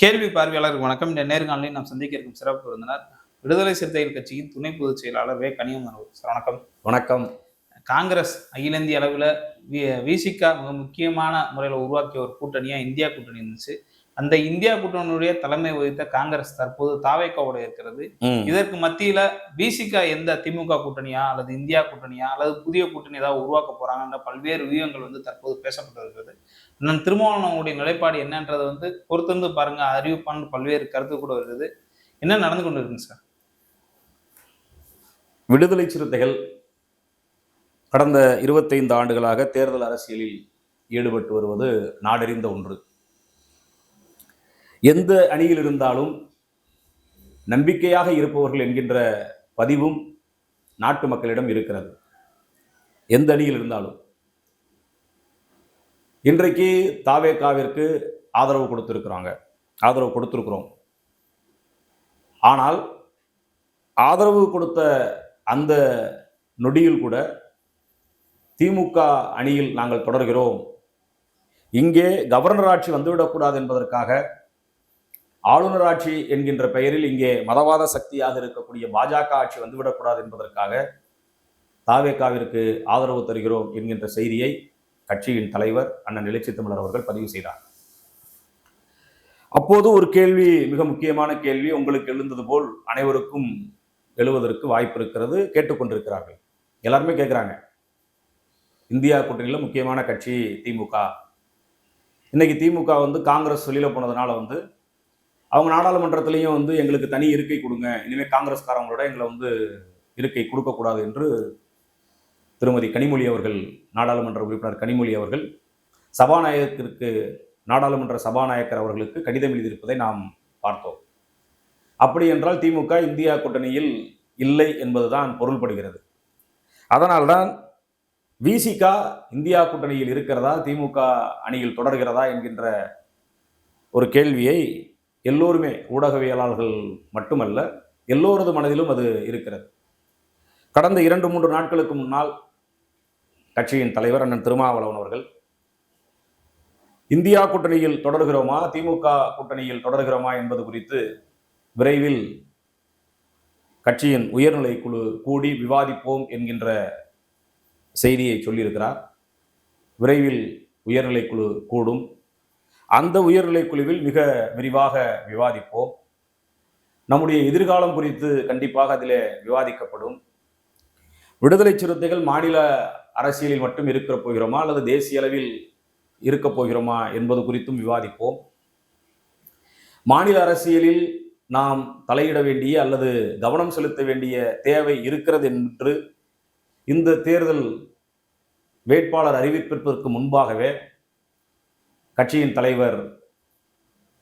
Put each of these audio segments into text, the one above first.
கேள்வி பார்வையாளருக்கு வணக்கம். இந்த நேர்காணலில் நாம் சந்திக்க இருக்கும் சிறப்பு விருந்தினர் விடுதலை சிறுத்தைகள் கட்சியின் துணை பொதுச் செயலாளர் கனியமுதன் அவர்கள். சார் வணக்கம். வணக்கம். காங்கிரஸ் அகில இந்திய அளவில் விசிகா மிக முக்கியமான முறையில் உருவாக்கிய ஒரு கூட்டணியா இந்தியா கூட்டணி இருந்துச்சு. அந்த இந்தியா கூட்டணியுடைய தலைமை வகித்த காங்கிரஸ் தற்போது தாவேக்காவோட இருக்கிறது. இதற்கு மத்தியில விசிகா எந்த திமுக கூட்டணியா அல்லது இந்தியா கூட்டணியா அல்லது புதிய கூட்டணி ஏதாவது உருவாக்க போறாங்கன்ற பல்வேறு வியூகங்கள் தற்போது பேசப்பட்டு வருகிறது. அண்ணன் திருமாவளவனுடைய நிலைப்பாடு என்னன்றது பொறுத்திருந்து பாருங்க, அறிவிப்பான்னு பல்வேறு கருத்து கூட வருது. என்ன நடந்து கொண்டு இருக்குங்க சார்? விடுதலை சிறுத்தைகள் கடந்த 25 ஆண்டுகளாக தேர்தல் அரசியலில் ஈடுபட்டு வருவது நாடறிந்த ஒன்று. எந்த அணியில் இருந்தாலும் நம்பிக்கையாக இருப்பவர்கள் என்கின்ற பதிவும் நாட்டு மக்களிடம் இருக்கிறது. எந்த அணியில் இருந்தாலும் இன்றைக்கு தாவேகாவிற்கு ஆதரவு கொடுத்திருக்கிறோம். ஆனால் ஆதரவு கொடுத்த அந்த நொடியில் கூட திமுக அணியில் நாங்கள் தொடர்கிறோம், இங்கே கவர்னர் ஆட்சி வந்துவிடக்கூடாது என்பதற்காக ஆளுநர் ஆட்சி என்கின்ற பெயரில் இங்கே மதவாத சக்தியாக இருக்கக்கூடிய பாஜக ஆட்சி வந்துவிடக்கூடாது என்பதற்காக தாவேகாவிற்கு ஆதரவு தருகிறோம் என்கின்ற செய்தியை கட்சியின் தலைவர் அண்ணன் எழுச்சி தமிழர் அவர்கள் பதிவு செய்தார். அப்போது ஒரு கேள்வி, மிக முக்கியமான கேள்வி உங்களுக்கு எழுந்தது போல் அனைவருக்கும் எழுவதற்கு வாய்ப்பு இருக்கிறது. கேட்டுக்கொண்டிருக்கிறார்கள், எல்லாருமே கேட்குறாங்க. இந்தியா கூட்டணியில் முக்கியமான கட்சி திமுக. இன்னைக்கு திமுக காங்கிரஸ் வெளியில போனதுனால அவங்க நாடாளுமன்றத்திலையும் எங்களுக்கு தனி இருக்கை கொடுங்க, இனிமேல் காங்கிரஸ்காரங்களோட எங்களை இருக்கை கொடுக்கக்கூடாது என்று திருமதி கனிமொழி அவர்கள், நாடாளுமன்ற உறுப்பினர் கனிமொழி அவர்கள் நாடாளுமன்ற சபாநாயகர் அவர்களுக்கு கடிதம் எழுதியிருப்பதை நாம் பார்த்தோம். அப்படி என்றால் திமுக இந்தியா கூட்டணியில் இல்லை என்பதுதான் பொருள்படுகிறது. அதனால்தான் விசிகா இந்தியா கூட்டணியில் இருக்கிறதா, திமுக அணியில் தொடர்கிறதா என்கின்ற ஒரு கேள்வியை எல்லோருமே, ஊடகவியலாளர்கள் மட்டுமல்ல, எல்லோரது மனதிலும் அது இருக்கிறது. கடந்த 2-3 நாட்களுக்கு முன்னால் கட்சியின் தலைவர் அண்ணன் திருமாவளவன் அவர்கள் இந்தியா கூட்டணியில் தொடர்கிறோமா, திமுக கூட்டணியில் தொடர்கிறோமா என்பது குறித்து விரைவில் கட்சியின் உயர்நிலை குழு கூடி விவாதிப்போம் என்கின்ற செய்தியை சொல்லியிருக்கிறார். விரைவில் உயர்நிலை குழு கூடும். அந்த உயர்நிலை குழுவில் மிக விரிவாக விவாதிப்போம். நம்முடைய எதிர்காலம் குறித்து கண்டிப்பாக அதில் விவாதிக்கப்படும். விடுதலை சிறுத்தைகள் மாநில அரசியலில் மட்டும் இருக்க போகிறோமா அல்லது தேசிய அளவில் இருக்க போகிறோமா என்பது குறித்தும் விவாதிப்போம். மாநில அரசியலில் நாம் தலையிட வேண்டிய அல்லது கவனம் செலுத்த வேண்டிய தேவை இருக்கிறது என்று இந்த தேர்தல் வேட்பாளர் அறிவிப்பிற்கு முன்பாகவே கட்சியின் தலைவர்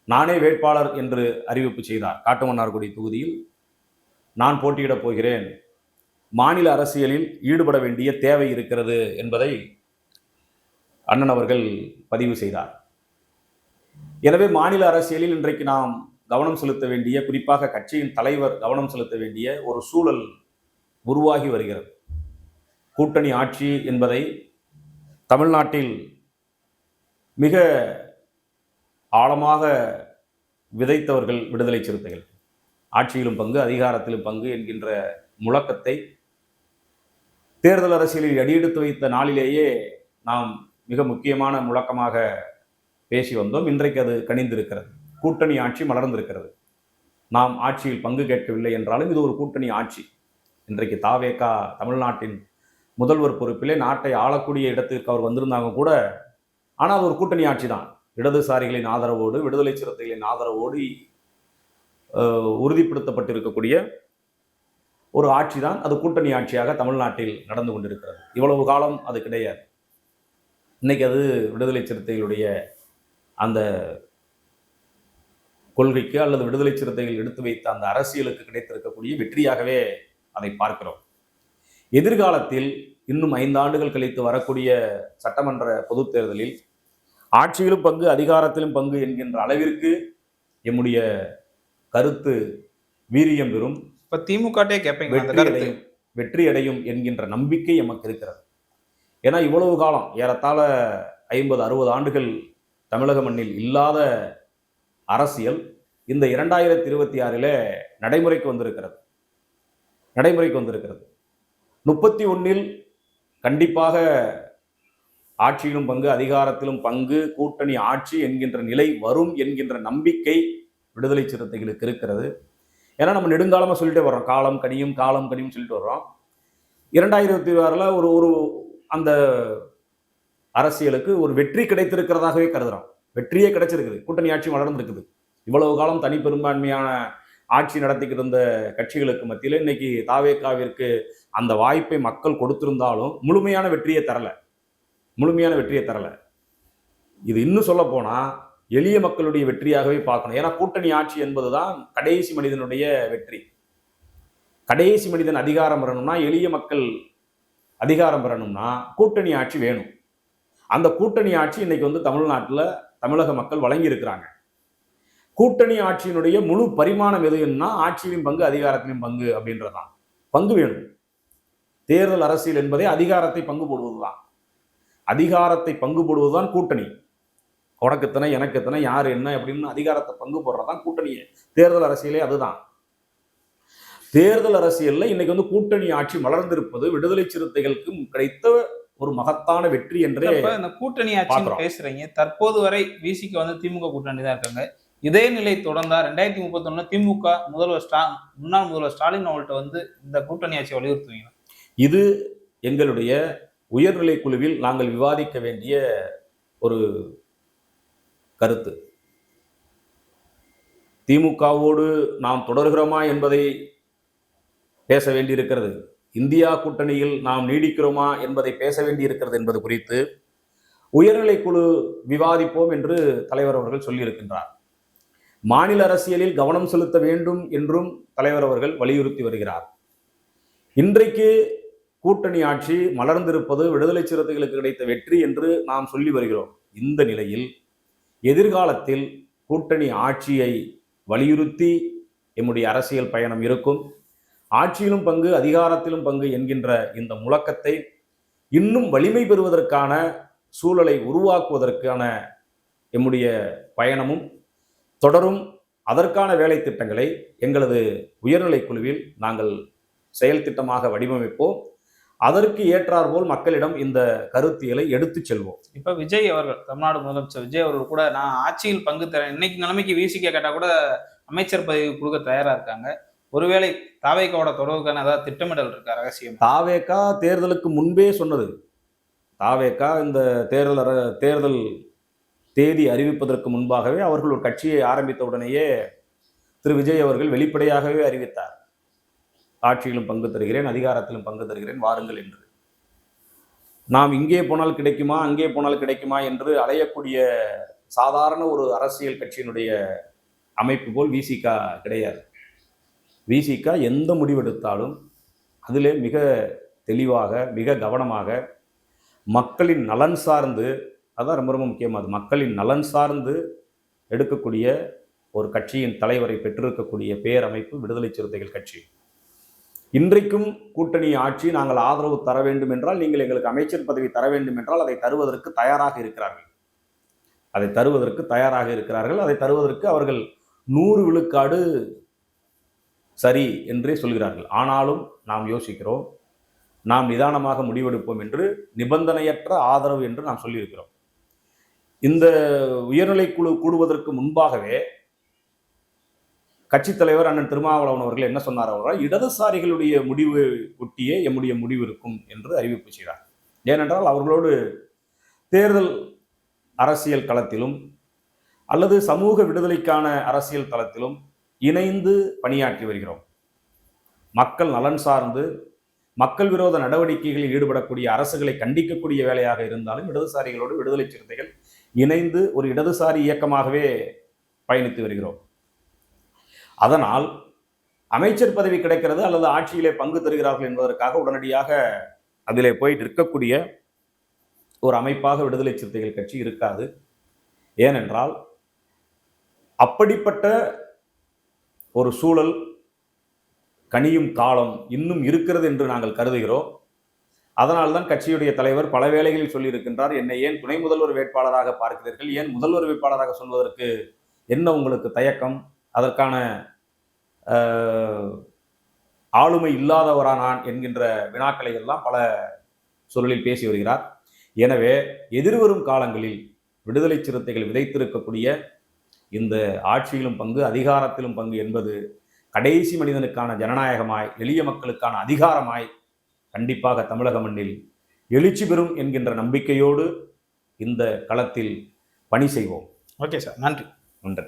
நானே வேட்பாளர் என்று அறிவிப்பு செய்தார். காட்டுமன்னார்குடி தொகுதியில் நான் போட்டியிடப் போகிறேன், மாநில அரசியலில் ஈடுபட வேண்டிய தேவை இருக்கிறது என்பதை அண்ணன் அவர்கள் பதிவு செய்தார். எனவே மாநில அரசியலில் இன்றைக்கு நாம் கவனம் செலுத்த வேண்டிய, குறிப்பாக கட்சியின் தலைவர் கவனம் செலுத்த வேண்டிய ஒரு சூழல் உருவாகி வருகிறது. கூட்டணி ஆட்சி என்பதை தமிழ்நாட்டில் மிக ஆழமாக விதைத்தவர்கள் விடுதலை சிறுத்தைகள். ஆட்சியிலும் பங்கு, அதிகாரத்திலும் பங்கு என்கின்ற முழக்கத்தை தேர்தல் அரசியலில் அடியெடுத்து வைத்த நாளிலேயே நாம் மிக முக்கியமான முழக்கமாக பேசி வந்தோம். இன்றைக்கு அது கனிந்திருக்கிறது. கூட்டணி ஆட்சி மலர்ந்திருக்கிறது. நாம் ஆட்சியில் பங்கு கேட்கவில்லை என்றாலும் இது ஒரு கூட்டணி ஆட்சி. இன்றைக்கு தாவேகா தமிழ்நாட்டின் முதல்வர் பொறுப்பிலே நாட்டை ஆளக்கூடிய இடத்திற்கு அவர் வந்திருந்தாங்க கூட, ஆனால் அது ஒரு கூட்டணி ஆட்சி தான். இடதுசாரிகளின் ஆதரவோடு, விடுதலை சிறுத்தைகளின் ஆதரவோடு உறுதிப்படுத்தப்பட்டிருக்கக்கூடிய ஒரு ஆட்சி தான். அது கூட்டணி ஆட்சியாக தமிழ்நாட்டில் நடந்து கொண்டிருக்கிறது. இவ்வளவு காலம் அது கிடையாது. இன்னைக்கு அது விடுதலை சிறுத்தைகளுடைய அந்த கொள்கைக்கு அல்லது விடுதலை சிறுத்தைகள் எடுத்து வைத்த அந்த அரசியலுக்கு கிடைத்திருக்கக்கூடிய வெற்றியாகவே அதை பார்க்கிறோம். எதிர்காலத்தில் இன்னும் 5 ஆண்டுகள் கழித்து வரக்கூடிய சட்டமன்ற பொதுத் தேர்தலில் ஆட்சியிலும் பங்கு, அதிகாரத்திலும் பங்கு என்கின்ற அளவிற்கு எம்முடைய கருத்து வீரியம் பெறும். இப்ப திமுக வெற்றி அடையும் என்கின்ற நம்பிக்கை எமக்கு இருக்கிறது. ஏன்னா இவ்வளவு காலம், ஏறத்தாழ 50-60 ஆண்டுகள் தமிழக மண்ணில் இல்லாத அரசியல் இந்த 2026 நடைமுறைக்கு வந்திருக்கிறது. 31 கண்டிப்பாக ஆட்சியிலும் பங்கு, அதிகாரத்திலும் பங்கு, கூட்டணி ஆட்சி என்கின்ற நிலை வரும் என்கின்ற நம்பிக்கை விடுதலை சிறுத்தைகளுக்கு இருக்கிறது. ஏன்னா நம்ம நெடுங்காலமா சொல்லிட்டே வர்றோம், காலம் கனியும் சொல்லிட்டு வர்றோம். 2026 ஒரு ஒரு அந்த அரசியலுக்கு ஒரு வெற்றி கிடைத்திருக்கிறதாகவே கருதுறோம். வெற்றியே கிடைச்சிருக்குது, கூட்டணி ஆட்சி வளர்ந்துருக்குது. இவ்வளவு காலம் தனிப்பெரும்பான்மையான ஆட்சி நடத்திக்கிட்டு இருந்த கட்சிகளுக்கு மத்தியில் இன்னைக்கு தாவேகாவிற்கு அந்த வாய்ப்பை மக்கள் கொடுத்திருந்தாலும் முழுமையான வெற்றியை தரல. இது இன்னும் சொல்ல போனா எளிய மக்களுடைய வெற்றியாகவே பார்க்கணும். ஏன்னா கூட்டணி ஆட்சி என்பதுதான் கடைசி மனிதனுடைய வெற்றி. கடைசி மனிதன் அதிகாரம் பெறணும்னா, எளிய மக்கள் அதிகாரம் பெறணும்னா கூட்டணி ஆட்சி வேணும். அந்த கூட்டணி ஆட்சி இன்னைக்கு தமிழ்நாட்டில் தமிழக மக்கள் வழங்கி இருக்கிறாங்க. கூட்டணி ஆட்சியினுடைய முழு பரிமாணம் எதுன்னா ஆட்சியிலும் பங்கு, அதிகாரத்திலும் பங்கு அப்படின்றதான். பங்கு வேணும். தேர்தல் அரசியல் என்பதே அதிகாரத்தை பங்கு போடுவதுதான். அதிகாரத்தை பங்கு போடுவதுதான் கூட்டணி. உனக்கு எத்தனை, எனக்கு எத்தனை, யார் என்ன அப்படின்னு அதிகாரத்தை பங்கு போடுறதான் கூட்டணியே. தேர்தல் அரசியலே அதுதான். தேர்தல் அரசியல்ல இன்னைக்கு கூட்டணி ஆட்சி மலர்ந்திருப்பது விடுதலை சிறுத்தைகளுக்கு கிடைத்த ஒரு மகத்தான வெற்றி என்றே. இந்த கூட்டணி ஆட்சி பேசுறீங்க, தற்போது வரை விசிக திமுக கூட்டணி தான் இருக்காங்க. இதே நிலை தொடர்ந்தா 2031 திமுக முன்னாள் முதல்வர் ஸ்டாலின் அவர்கள்ட்ட இந்த கூட்டணி ஆட்சி வலியுறுத்துவீங்க? இது எங்களுடைய உயர்நிலை குழுவில் நாங்கள் விவாதிக்க வேண்டிய ஒரு கருத்து. திமுகவோடு நாம் தொடர்கிறோமா என்பதை பேச வேண்டியிருக்கிறது. இந்தியா கூட்டணியில் நாம் நீடிக்கிறோமா என்பதை பேச வேண்டியிருக்கிறது என்பது குறித்து உயர்நிலை குழு விவாதிப்போம் என்று தலைவர் அவர்கள் சொல்லியிருக்கின்றார். மாநில அரசியலில் கவனம் செலுத்த வேண்டும் என்றும் தலைவர் அவர்கள் வலியுறுத்தி வருகிறார். இன்றைக்கு கூட்டணி ஆட்சி மலர்ந்திருப்பது விடுதலை சிறுத்தைகளுக்கு கிடைத்த வெற்றி என்று நாம் சொல்லி வருகிறோம். இந்த நிலையில் எதிர்காலத்தில் கூட்டணி ஆட்சியை வலியுறுத்தி எம்முடைய அரசியல் பயணம் இருக்கும். ஆட்சியிலும் பங்கு, அதிகாரத்திலும் பங்கு என்கின்ற இந்த முழக்கத்தை இன்னும் வலிமை பெறுவதற்கான சூழலை உருவாக்குவதற்கான எம்முடைய பயணமும் தொடரும். அதற்கான வேலை திட்டங்களை எங்களது உயர்நிலை குழுவில் நாங்கள் செயல் திட்டமாக வடிவமைப்போம். அதற்கு ஏற்றாற்போல் மக்களிடம் இந்த கருத்தியலை எடுத்து செல்வோம். இப்ப விஜய் அவர்கள், தமிழ்நாடு முதலமைச்சர் விஜய் அவர்கள் கூட நான் ஆட்சியில் பங்கு தரேன், இன்னைக்கு நிலைமைக்கு விசிக கேட்டா கூட அமைச்சர் பதவி கொடுக்க தயாரா இருக்காங்க. ஒருவேளை தாவேகாவோட தொடர்புக்கான ஏதாவது திட்டமிடல் இருக்கா? ரகசியம் தாவேகா தேர்தலுக்கு முன்பே சொன்னது. தாவேகா இந்த தேர்தல் தேதி அறிவிப்பதற்கு முன்பாகவே அவர்கள் ஒரு கட்சியை ஆரம்பித்த உடனேயே திரு விஜய் அவர்கள் வெளிப்படையாகவே அறிவித்தார், ஆட்சியிலும் பங்கு தருகிறேன், அதிகாரத்திலும் பங்கு தருகிறேன், வாருங்கள் என்று. நாம் இங்கே போனால் கிடைக்குமா, அங்கே போனால் கிடைக்குமா என்று அலையக்கூடிய சாதாரண ஒரு அரசியல் கட்சியினுடைய அமைப்பு போல் விசிக கிடையாது. விசிக எந்த முடிவெடுத்தாலும் அதிலே மிக தெளிவாக, மிக கவனமாக மக்களின் நலன் சார்ந்து, அதான் ரொம்ப ரொம்ப முக்கியமானது, மக்களின் நலன் சார்ந்து எடுக்கக்கூடிய ஒரு கட்சியின் தலைவரை பெற்றிருக்கக்கூடிய பேரமைப்பு விடுதலை சிறுத்தைகள் கட்சி. இன்றைக்கும் கூட்டணி ஆட்சி நாங்கள் ஆதரவு தர வேண்டும் என்றால், நீங்கள் எங்களுக்கு அமைச்சர் பதவி தர வேண்டும் என்றால் அதை தருவதற்கு தயாராக இருக்கிறார்கள். அதை தருவதற்கு அவர்கள் 100 விழுக்காடு சரி என்றே சொல்கிறார்கள். ஆனாலும் நாம் யோசிக்கிறோம், நாம் நிதானமாக முடிவெடுப்போம் என்று, நிபந்தனையற்ற ஆதரவு என்று நாம் சொல்லியிருக்கிறோம். இந்த உயர்நிலை குழு கூடுவதற்கு முன்பாகவே கட்சித் தலைவர் அண்ணன் திருமாவளவன் அவர்கள் என்ன சொன்னார் அவர்கள், இடதுசாரிகளுடைய முடிவு ஒட்டியே எம்முடைய முடிவு இருக்கும் என்று அறிவிப்பு செய்தார். ஏனென்றால் அவர்களோடு தேர்தல் அரசியல் களத்திலும் அல்லது சமூக விடுதலைக்கான அரசியல் தளத்திலும் இணைந்து பணியாற்றி வருகிறோம். மக்கள் நலன் சார்ந்து மக்கள் விரோத நடவடிக்கைகளில் ஈடுபடக்கூடிய அரசுகளை கண்டிக்கக்கூடிய வேலையாக இருந்தாலும் இடதுசாரிகளோடு விடுதலை சிறுத்தைகள் இணைந்து ஒரு இடதுசாரி இயக்கமாகவே பயணித்து வருகிறோம். அதனால் அமைச்சர் பதவி கிடைக்கிறது அல்லது ஆட்சியிலே பங்கு தருகிறார்கள் என்பதற்காக உடனடியாக அதிலே போய் நிற்கக்கூடிய ஒரு அமைப்பாக விடுதலை சிறுத்தைகள் கட்சி இருக்காது. ஏனென்றால் அப்படிப்பட்ட ஒரு சூழல், கனியும் காலம் இன்னும் இருக்கிறது என்று நாங்கள் கருதுகிறோம். அதனால்தான் கட்சியுடைய தலைவர் பல வேளைகளில் சொல்லியிருக்கின்றார், என்னை ஏன் துணை முதல்வர் வேட்பாளராக பார்க்கிறீர்கள், ஏன் முதல்வர் வேட்பாளராக சொல்வதற்கு என்ன உங்களுக்கு தயக்கம்? அதற்கான ஆளுமை இல்லாதவரா நான் என்கின்ற வினாக்களை எல்லாம் பல சொல்லில் பேசி வருகிறார். எனவே எதிர்வரும் காலங்களில் விடுதலை சிறுத்தைகள் விதைத்திருக்கக்கூடிய இந்த ஆட்சியிலும் பங்கு, அதிகாரத்திலும் பங்கு என்பது கடைசி மனிதனுக்கான ஜனநாயகமாய், எளிய மக்களுக்கான அதிகாரமாய் கண்டிப்பாக தமிழக மண்ணில் எழுச்சி பெறும் என்கின்ற நம்பிக்கையோடு இந்த களத்தில் பணி செய்வோம். ஓகே சார், நன்றி. நன்றி.